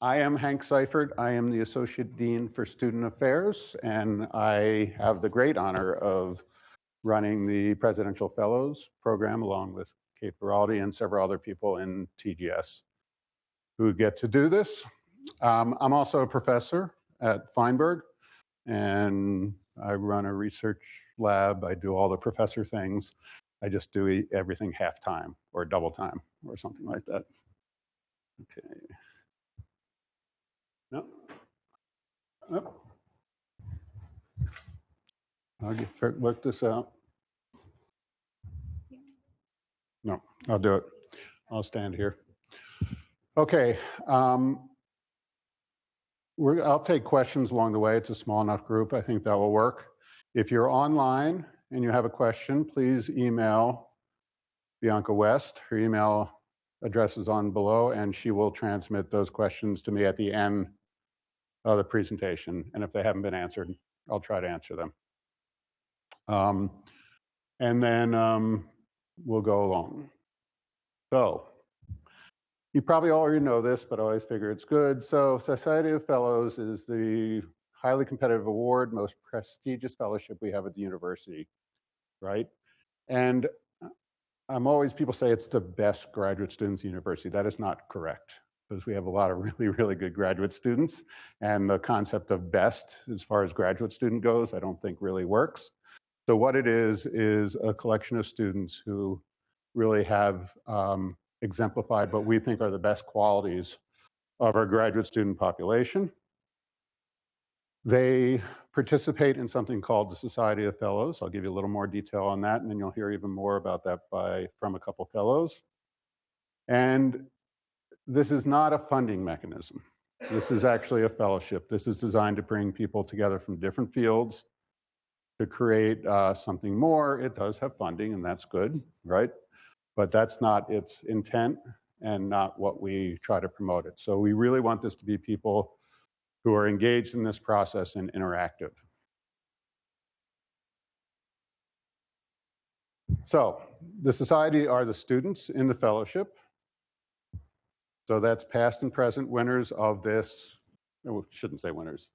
I am Hank Seifert. I am the Associate Dean for Student Affairs, and I have the great honor of running the Presidential Fellows program along with Kate Beraldi and several other people in TGS who get to do this. I'm also a professor at Feinberg, and I run a research lab. I do all the professor things. I just do everything half time or double time or something like that. Okay. No. Oh. I'll work this out. No, I'll do it. I'll stand here. Okay. I'll take questions along the way. It's a small enough group. I think that will work. If you're online and you have a question, please email Bianca West. Her email address is on below, and she will transmit those questions to me at the end of the presentation. And if they haven't been answered, I'll try to answer them. And then we'll go along. So you probably already know this, but I always figure it's good. So Society of Fellows is the highly competitive award, most prestigious fellowship we have at the university, right? And people say it's the best graduate students university. That is not correct, because we have a lot of really, really good graduate students. And the concept of best, as far as graduate student goes, I don't think really works. So what it is a collection of students who really have exemplified what we think are the best qualities of our graduate student population. They participate in something called the Society of Fellows. I'll give you a little more detail on that, and then you'll hear even more about that from a couple fellows. And this is not a funding mechanism. This is actually a fellowship. This is designed to bring people together from different fields to create something more. It does have funding, and that's good, right? But that's not its intent and not what we try to promote it. So we really want this to be people who are engaged in this process and interactive. So the society are the students in the fellowship. So that's past and present winners of this, shouldn't say winners,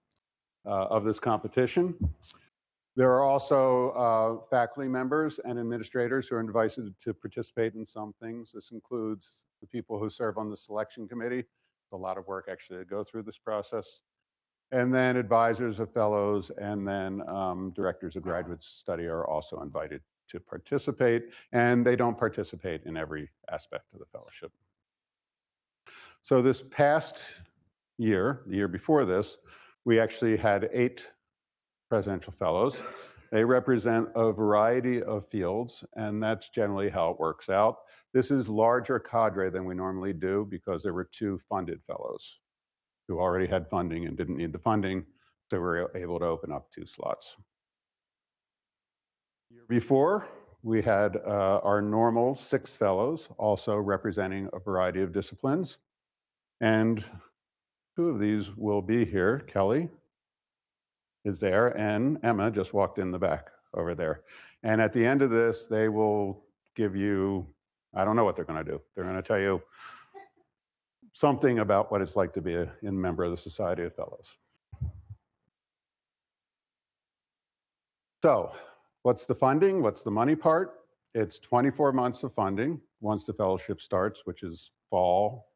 of this competition. There are also faculty members and administrators who are invited to participate in some things. This includes the people who serve on the selection committee. It's a lot of work actually to go through this process. And then advisors of fellows and then directors of graduate study are also invited to participate. And they don't participate in every aspect of the fellowship. So this past year, the year before this, we actually had 8 presidential fellows. They represent a variety of fields, and that's generally how it works out. This is larger cadre than we normally do because there were 2 funded fellows who already had funding and didn't need the funding, so we were able to open up 2 slots. The year before, we had our normal 6 fellows, also representing a variety of disciplines, and 2 of these will be here. Kelly is there, and Emma just walked in the back over there. And at the end of this, they will give you, I don't know what they're going to do. They're going to tell you something about what it's like to be a member of the Society of Fellows. So what's the funding? What's the money part? It's 24 months of funding once the fellowship starts, which is fall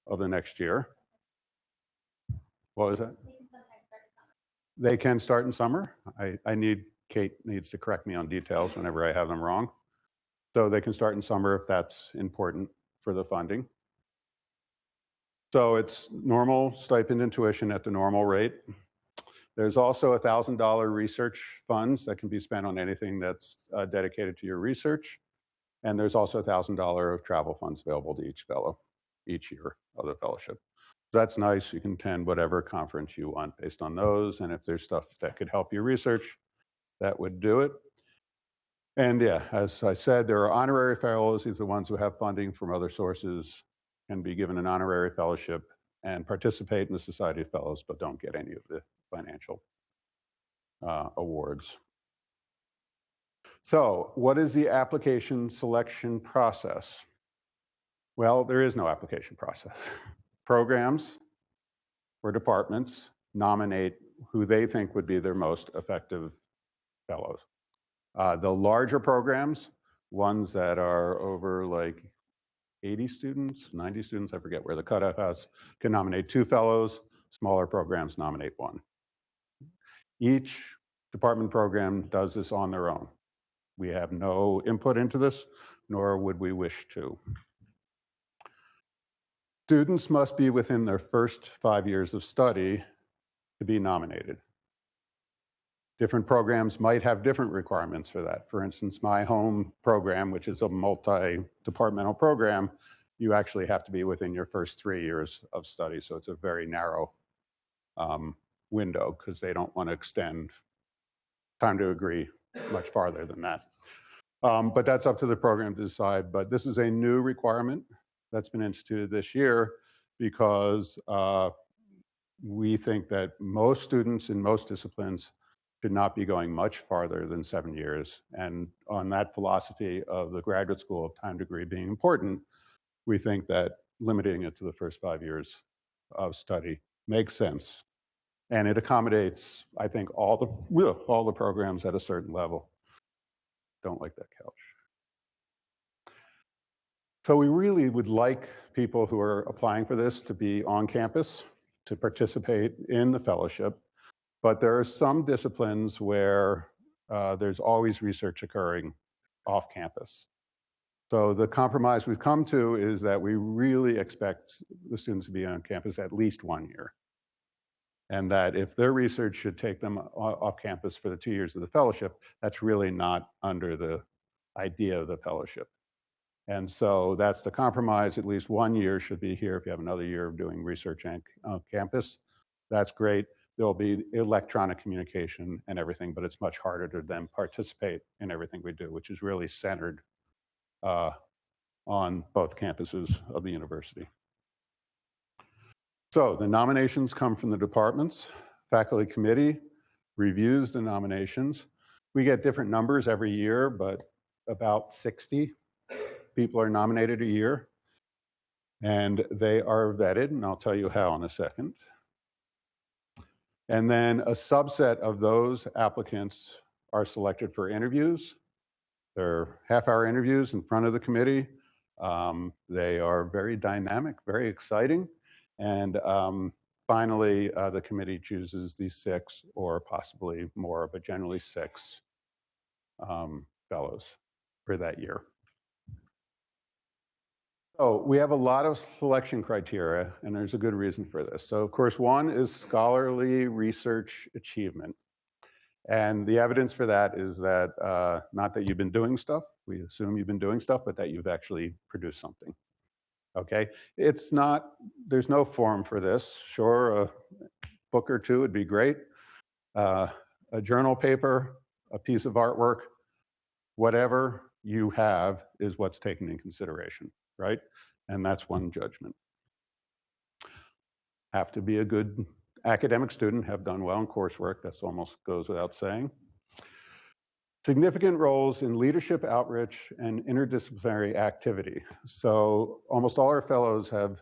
of the next year. What was that? They can start in summer. Kate needs to correct me on details whenever I have them wrong. So they can start in summer if that's important for the funding. So it's normal stipend and tuition at the normal rate. There's also $1,000 research funds that can be spent on anything that's dedicated to your research. And there's also $1,000 of travel funds available to each fellow each year of the fellowship. That's nice. You can attend whatever conference you want based on those. And if there's stuff that could help your research, that would do it. And yeah, as I said, there are honorary fellows. These are the ones who have funding from other sources, can be given an honorary fellowship and participate in the Society of Fellows, but don't get any of the financial awards. So what is the application selection process? Well, there is no application process. Programs or departments nominate who they think would be their most effective fellows. The larger programs, ones that are over like 80 students, 90 students, I forget where the cutoff is, can nominate 2 fellows. Smaller programs nominate 1. Each department program does this on their own. We have no input into this, nor would we wish to. Students must be within their first 5 years of study to be nominated. Different programs might have different requirements for that. For instance, my home program, which is a multi-departmental program, you actually have to be within your first 3 years of study. So it's a very narrow window because they don't want to extend time to agree much farther than that. But that's up to the program to decide. But this is a new requirement that's been instituted this year because we think that most students in most disciplines should not be going much farther than 7 years. And on that philosophy of the graduate school of time degree being important, we think that limiting it to the first 5 years of study makes sense. And it accommodates, I think, all the programs at a certain level. Don't like that couch. So we really would like people who are applying for this to be on campus, to participate in the fellowship. But there are some disciplines where there's always research occurring off campus. So the compromise we've come to is that we really expect the students to be on campus at least 1 year. And that if their research should take them off campus for the 2 years of the fellowship, that's really not under the idea of the fellowship. And so that's the compromise. At least 1 year should be here. If you have another year of doing research on campus, that's great. There'll be electronic communication and everything, but it's much harder to then participate in everything we do, which is really centered on both campuses of the university. So the nominations come from the departments. Faculty committee reviews the nominations. We get different numbers every year, but about 60 people are nominated a year. And they are vetted, and I'll tell you how in a second. And then a subset of those applicants are selected for interviews. They're half-hour interviews in front of the committee. They are very dynamic, very exciting. And finally, the committee chooses these 6 or possibly more, but generally 6 fellows for that year. So we have a lot of selection criteria, and there's a good reason for this. So of course, one is scholarly research achievement. And the evidence for that is that not that you've been doing stuff, we assume you've been doing stuff, but that you've actually produced something. Okay, it's not, there's no form for this. Sure, a book or 2 would be great. A journal paper, a piece of artwork, whatever you have is what's taken in consideration, right? And that's one judgment. Have to be a good academic student, have done well in coursework, that's almost goes without saying. Significant roles in leadership, outreach, and interdisciplinary activity. So almost all our fellows have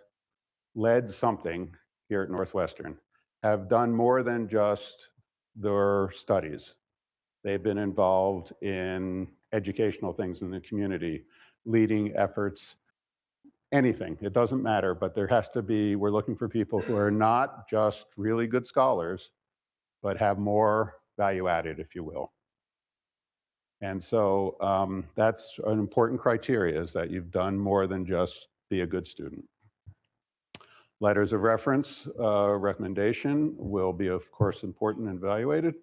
led something here at Northwestern, have done more than just their studies. They've been involved in educational things in the community, leading efforts, anything, it doesn't matter, but there has to be, we're looking for people who are not just really good scholars, but have more value added, if you will. And so that's an important criteria, is that you've done more than just be a good student. Letters of reference, recommendation will be, of course, important and evaluated.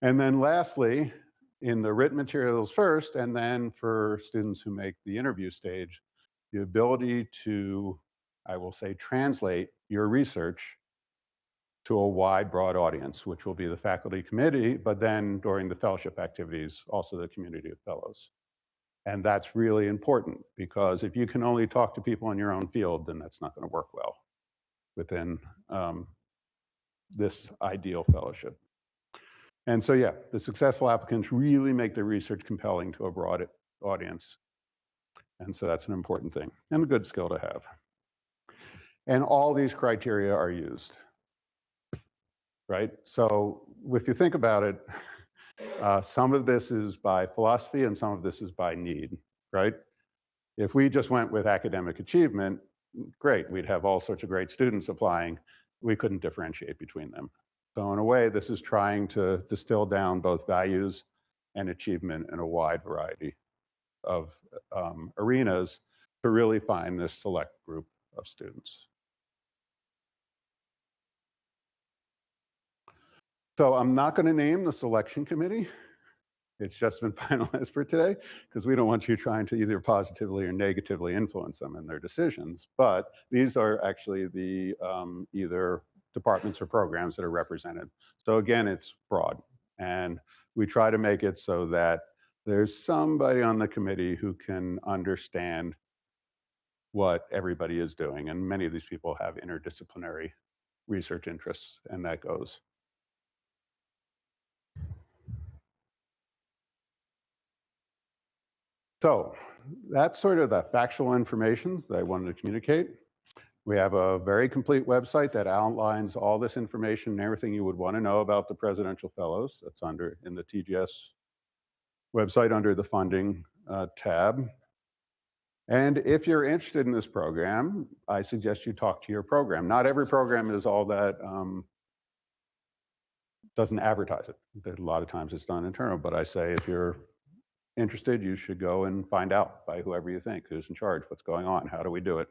And then lastly, in the written materials first, and then for students who make the interview stage, the ability to, I will say, translate your research to a wide, broad audience, which will be the faculty committee, but then during the fellowship activities, also the community of fellows. And that's really important, because if you can only talk to people in your own field, then that's not going to work well within this ideal fellowship. And so, yeah, the successful applicants really make their research compelling to a broad audience. And so that's an important thing and a good skill to have. And all these criteria are used. right? So if you think about it, some of this is by philosophy and some of this is by need, right? If we just went with academic achievement, great, we'd have all sorts of great students applying. We couldn't differentiate between them. So in a way, this is trying to distill down both values and achievement in a wide variety of arenas to really find this select group of students. So I'm not going to name the selection committee. It's just been finalized for today because we don't want you trying to either positively or negatively influence them in their decisions. But these are actually the either departments or programs that are represented. So again, it's broad. And we try to make it so that there's somebody on the committee who can understand what everybody is doing. And many of these people have interdisciplinary research interests, and that goes. So that's sort of the factual information that I wanted to communicate. We have a very complete website that outlines all this information and everything you would want to know about the Presidential Fellows. That's in the TGS website under the funding tab. And if you're interested in this program, I suggest you talk to your program. Not every program is all that, doesn't advertise it. A lot of times it's done internal, but I say if you're interested, you should go and find out by whoever you think, who's in charge, what's going on, how do we do it.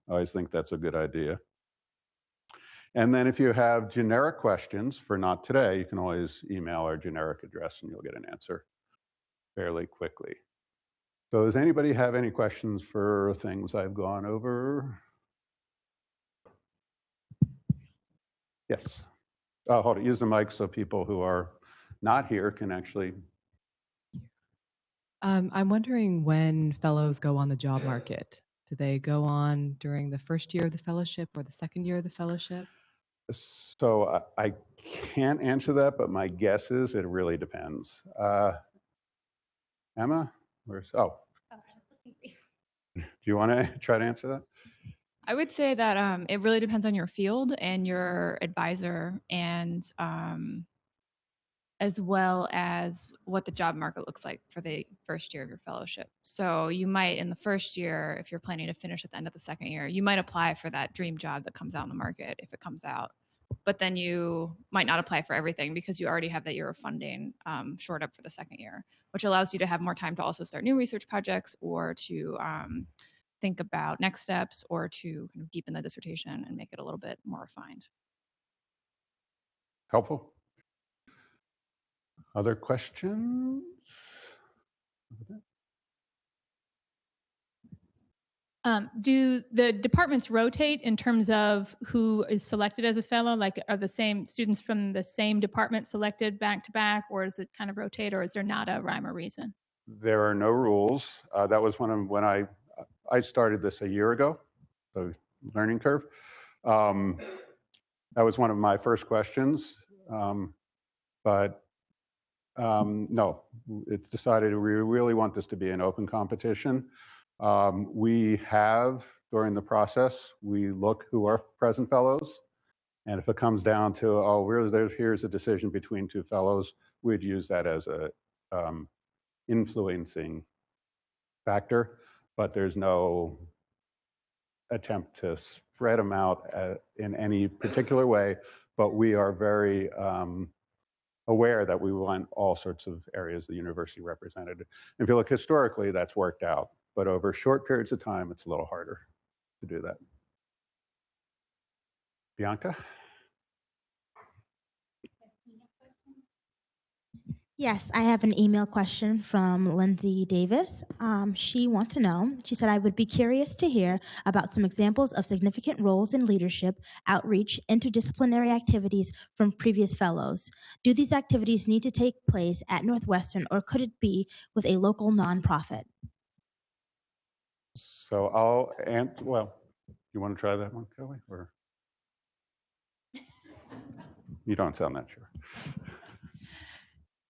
I always think that's a good idea. And then if you have generic questions for not today, you can always email our generic address and you'll get an answer fairly quickly. So does anybody have any questions for things I've gone over? Yes. Oh, hold it, use the mic so people who are not here can actually. I'm wondering when fellows go on the job market. Do they go on during the first year of the fellowship or the second year of the fellowship? So I can't answer that, but my guess is it really depends. Emma, where's, oh. Do you want to try to answer that? I would say that it really depends on your field and your advisor, and as well as what the job market looks like for the first year of your fellowship. So you might, in the first year, if you're planning to finish at the end of the second year, you might apply for that dream job that comes out in the market if it comes out. But then you might not apply for everything because you already have that year of funding shored up for the second year, which allows you to have more time to also start new research projects or to think about next steps or to kind of deepen the dissertation and make it a little bit more refined. Helpful? Other questions? Do the departments rotate in terms of who is selected as a fellow? Like, are the same students from the same department selected back to back, or does it kind of rotate, or is there not a rhyme or reason? There are no rules. That was when I started this a year ago, the learning curve. That was one of my first questions, but no, it's decided we really want this to be an open competition. We have, during the process, we look who are present fellows, and if it comes down to, oh, here's a decision between two fellows, we'd use that as a influencing factor, but there's no attempt to spread them out in any particular way, but we are very aware that we want all sorts of areas of the university represented. If you look historically, that's worked out, but over short periods of time, it's a little harder to do that. Bianca? Yes, I have an email question from Lindsay Davis. She wants to know, she said, I would be curious to hear about some examples of significant roles in leadership, outreach, interdisciplinary activities from previous fellows. Do these activities need to take place at Northwestern, or could it be with a local nonprofit? So well, you want to try that one, Kelly? Or you don't sound that sure.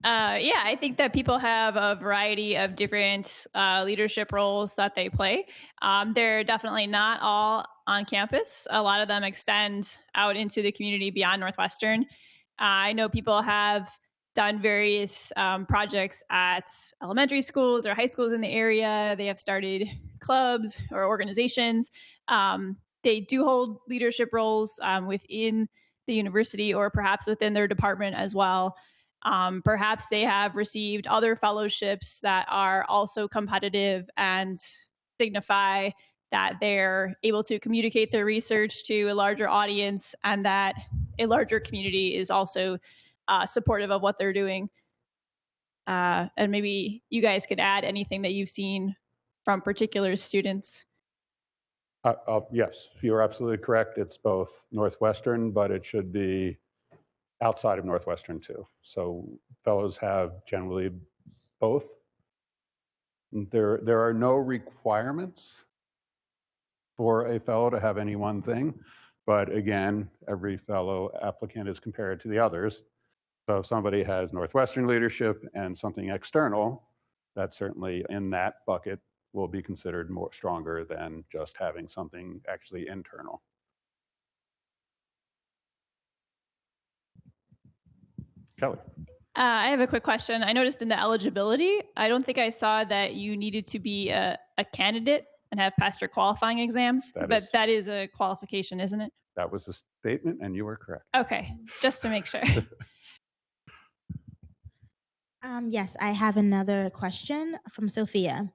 Yeah, I think that people have a variety of different leadership roles that they play. They're definitely not all on campus. A lot of them extend out into the community beyond Northwestern. I know people have done various projects at elementary schools or high schools in the area. They have started clubs or organizations. They do hold leadership roles within the university or perhaps within their department as well. Perhaps they have received other fellowships that are also competitive and signify that they're able to communicate their research to a larger audience and that a larger community is also supportive of what they're doing. And maybe you guys could add anything that you've seen from particular students. Yes, you're absolutely correct. It's both Northwestern, but it should be outside of Northwestern too. So fellows have generally both. There are no requirements for a fellow to have any one thing, but again, every fellow applicant is compared to the others. So if somebody has Northwestern leadership and something external, that certainly in that bucket will be considered more stronger than just having something actually internal. Kelly. I have a quick question. I noticed in the eligibility, I don't think I saw that you needed to be a candidate and have passed your qualifying exams, but that is a qualification, isn't it? That was a statement, and you were correct. Okay, just to make sure. Yes, I have another question from Sophia.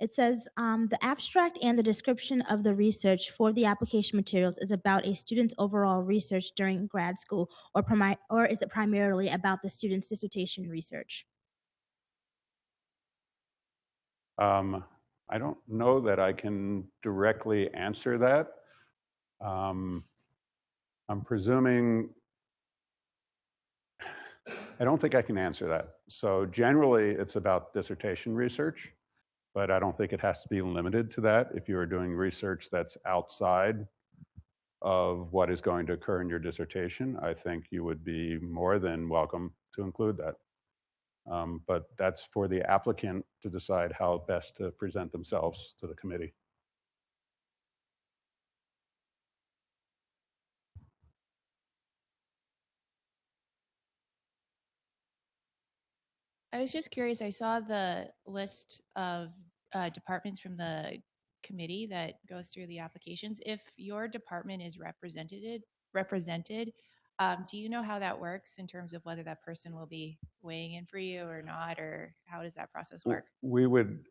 It says, the abstract and the description of the research for the application materials is about a student's overall research during grad school, or is it primarily about the student's dissertation research? I don't know that I can directly answer that. I'm presuming, I don't think I can answer that. So generally it's about dissertation research, but I don't think it has to be limited to that. If you are doing research that's outside of what is going to occur in your dissertation, I think you would be more than welcome to include that. But that's for the applicant to decide how best to present themselves to the committee. I was just curious. I saw the list of departments from the committee that goes through the applications. If your department is represented, do you know how that works in terms of whether that person will be weighing in for you or not, or how does that process work? We would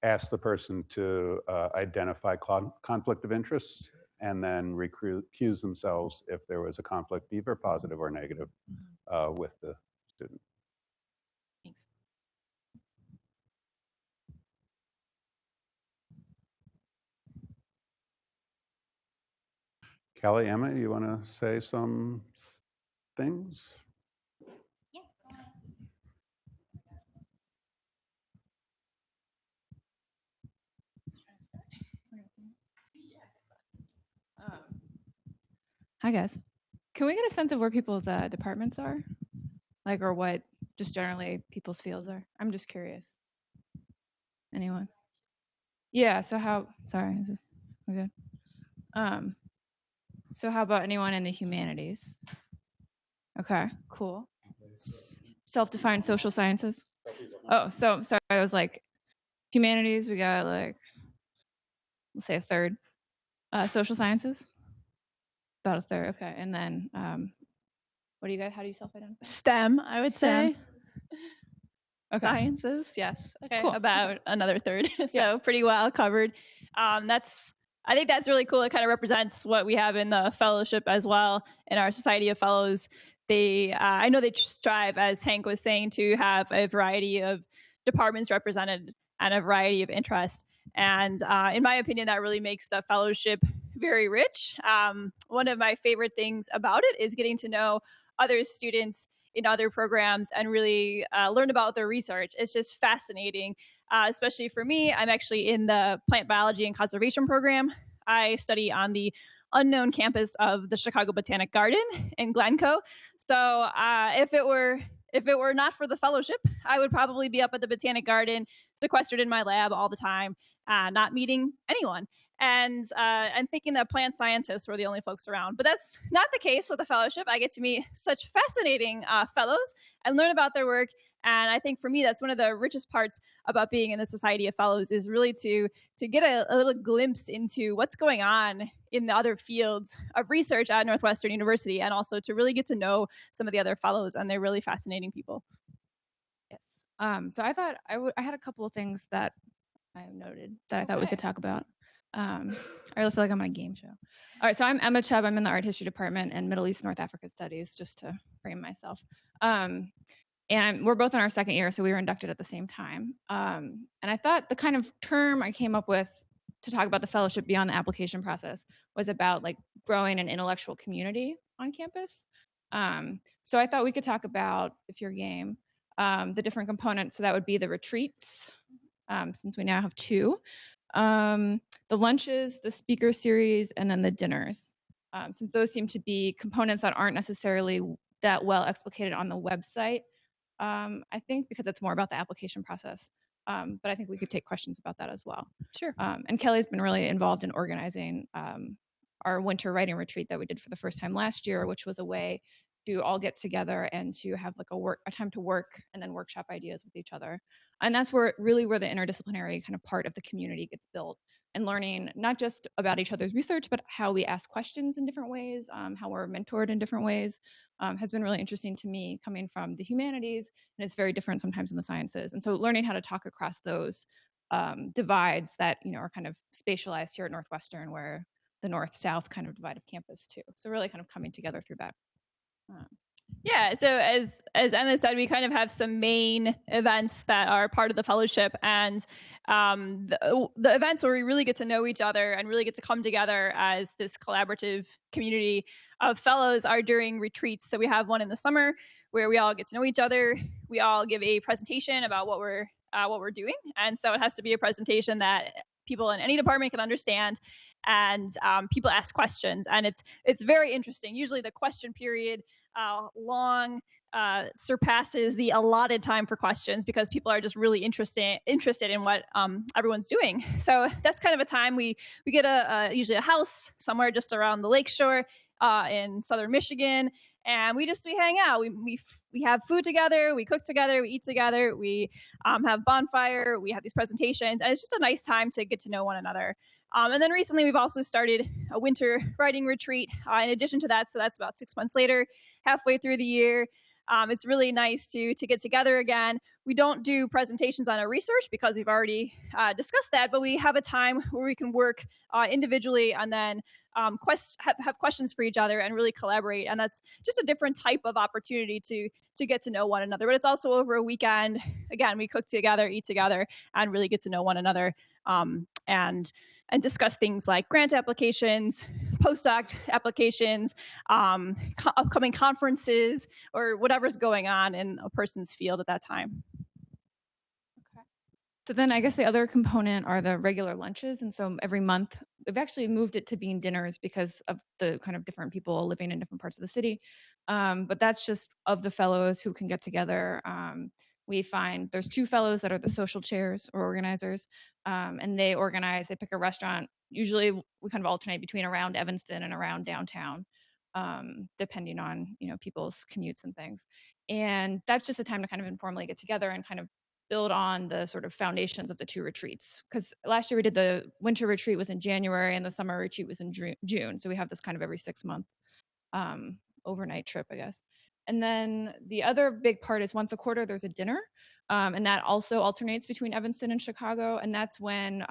ask the person to identify conflict of interest and then recuse themselves if there was a conflict, either positive or negative, with the student. Thanks. Kelly, Emma, you want to say some things? Yeah. Hi guys. Can we get a sense of where people's departments are? Like, or what just generally people's fields are? I'm just curious. Anyone? Yeah, so sorry, is this okay? So how about anyone in the humanities? Okay, cool. Self-defined social sciences? Oh, so sorry, I was like, humanities, we got like, we'll say a third. Social sciences? About a third, okay. And then, what do you guys, how do you self-identify? STEM, I would say. Okay. Sciences, yes. Okay, Cool. about another third. So pretty well covered. I think that's really cool. It kind of represents what we have in the fellowship as well in our Society of Fellows. I know they strive, as Hank was saying, to have a variety of departments represented and a variety of interests. And in my opinion, that really makes the fellowship very rich. One of my favorite things about it is getting to know other students in other programs and really learn about their research. It's just fascinating, especially for me. I'm actually in the plant biology and conservation program. I study on the unknown campus of the Chicago Botanic Garden in Glencoe. So if it were not for the fellowship, I would probably be up at the Botanic Garden, sequestered in my lab all the time, not meeting anyone. and thinking that plant scientists were the only folks around. But that's not the case with the fellowship. I get to meet such fascinating fellows and learn about their work. And I think for me, that's one of the richest parts about being in the Society of Fellows is really to get a little glimpse into what's going on in the other fields of research at Northwestern University, and also to really get to know some of the other fellows, and they're really fascinating people. Yes. So I thought I had a couple of things that I noted that I thought we could talk about. I really feel like I'm on a game show. All right, so I'm Emma Chubb. I'm in the art history department and Middle East North Africa studies, just to frame myself. And we're both in our second year, so we were inducted at the same time. And I thought the kind of term I came up with to talk about the fellowship beyond the application process was about like growing an intellectual community on campus. So I thought we could talk about, if you're game, the different components. So that would be the retreats, since we now have two, the lunches, the speaker series, and then the dinners. Since those seem to be components that aren't necessarily that well explicated on the website, I think, because it's more about the application process. But I think we could take questions about that as well. Sure. And Kelly's been really involved in organizing our winter writing retreat that we did for the first time last year, which was a way to all get together and to have like a time to work and then workshop ideas with each other. And that's where the interdisciplinary kind of part of the community gets built, and learning not just about each other's research, but how we ask questions in different ways, how we're mentored in different ways, has been really interesting to me, coming from the humanities, and it's very different sometimes in the sciences. And so learning how to talk across those divides that, are kind of spatialized here at Northwestern, where the north-south kind of divide of campus too. So really kind of coming together through that. Yeah, so as Emma said, we kind of have some main events that are part of the fellowship, and the events where we really get to know each other and really get to come together as this collaborative community of fellows are during retreats. So we have one in the summer where we all get to know each other. We all give a presentation about what we're doing, and so it has to be a presentation that people in any department can understand, and people ask questions, and it's very interesting. Usually the question period long surpasses the allotted time for questions, because people are just really interested in what everyone's doing. So that's kind of a time we get usually a house somewhere just around the lakeshore in southern Michigan, and we hang out. We have food together, we cook together, we eat together, we have bonfire, we have these presentations, and it's just a nice time to get to know one another. And then recently we've also started a winter writing retreat in addition to that, so that's about 6 months later, halfway through the year. It's really nice to get together again. We don't do presentations on our research because we've already discussed that, but we have a time where we can work individually and then have questions for each other and really collaborate. And that's just a different type of opportunity to get to know one another. But it's also over a weekend. Again, we cook together, eat together, and really get to know one another, and discuss things like grant applications, postdoc applications, upcoming conferences, or whatever's going on in a person's field at that time. Okay. So then I guess the other component are the regular lunches. And so every month, we've actually moved it to being dinners because of the kind of different people living in different parts of the city. But that's just of the fellows who can get together. We find there's two fellows that are the social chairs or organizers, and they pick a restaurant. Usually we kind of alternate between around Evanston and around downtown, depending on, people's commutes and things. And that's just a time to kind of informally get together and kind of build on the sort of foundations of the two retreats. Because last year we did the winter retreat was in January and the summer retreat was in June. So we have this kind of every 6 month overnight trip, I guess. And then the other big part is once a quarter there's a dinner, and that also alternates between Evanston and Chicago. And that's when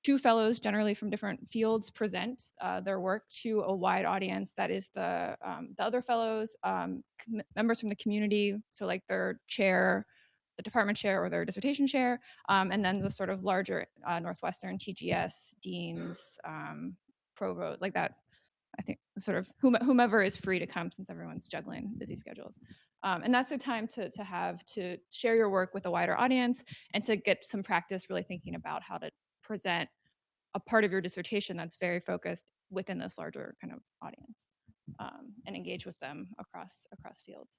two fellows, generally from different fields, present their work to a wide audience. That is the other fellows, members from the community, so like their chair, the department chair or their dissertation chair, and then the sort of larger Northwestern TGS, deans, provost, like that. I think sort of whomever is free to come, since everyone's juggling busy schedules. And that's a time to share your work with a wider audience and to get some practice really thinking about how to present a part of your dissertation that's very focused within this larger kind of audience, and engage with them across fields.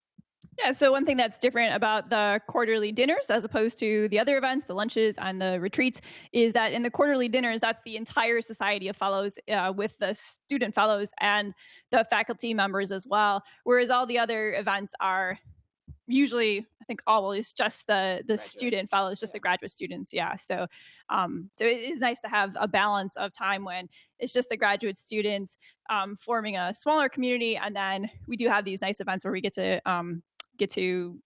Yeah, so one thing that's different about the quarterly dinners as opposed to the other events, the lunches and the retreats, is that in the quarterly dinners, that's the entire Society of Fellows with the student fellows and the faculty members as well. Whereas all the other events are usually, I think always just the student fellows, just the graduate students. Yeah. So so it is nice to have a balance of time when it's just the graduate students forming a smaller community, and then we do have these nice events where we get to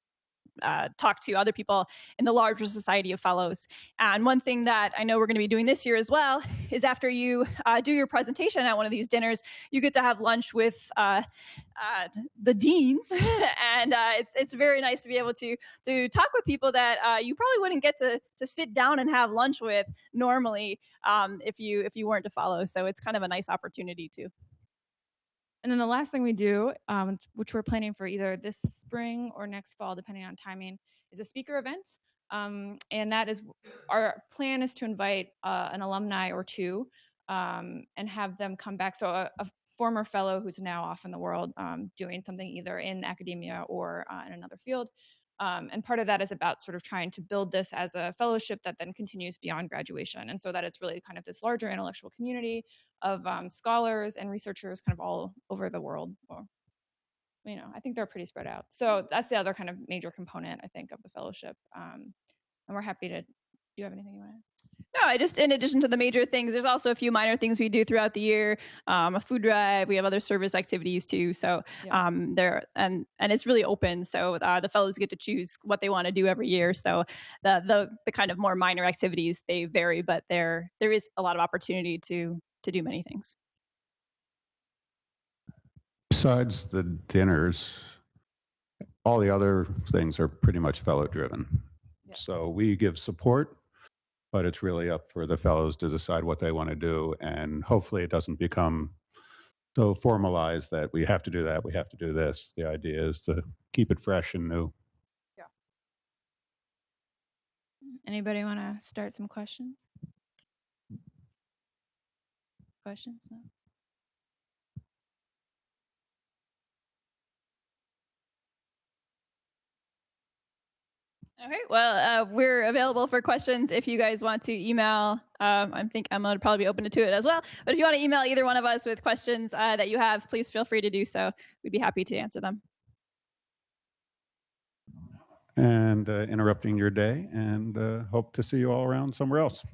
talk to other people in the larger Society of Fellows. And one thing that I know we're going to be doing this year as well is after you do your presentation at one of these dinners, you get to have lunch with the deans, and it's very nice to be able to talk with people that you probably wouldn't get to sit down and have lunch with normally if you weren't to follow. So it's kind of a nice opportunity too. And then the last thing we do, which we're planning for either this spring or next fall, depending on timing, is a speaker event. And that is, our plan is to invite an alumni or two and have them come back. So a former fellow who's now off in the world doing something either in academia or in another field. And part of that is about sort of trying to build this as a fellowship that then continues beyond graduation. And so that it's really kind of this larger intellectual community of scholars and researchers kind of all over the world. Or, I think they're pretty spread out. So that's the other kind of major component, I think, of the fellowship. And we're happy to, do you have anything you want to add? No, I just, in addition to the major things, there's also a few minor things we do throughout the year. A food drive, we have other service activities too. So there, and it's really open. So the fellows get to choose what they want to do every year. So the kind of more minor activities, they vary, but there is a lot of opportunity to do many things. Besides the dinners, all the other things are pretty much fellow driven. Yeah. So we give support, but it's really up for the fellows to decide what they want to do. And hopefully it doesn't become so formalized that we have to do that, we have to do this. The idea is to keep it fresh and new. Yeah. Anybody want to start some questions? Questions? No? All right. Well, we're available for questions if you guys want to email. I think Emma would probably be open to it as well. But if you want to email either one of us with questions that you have, please feel free to do so. We'd be happy to answer them. And interrupting your day, and hope to see you all around somewhere else.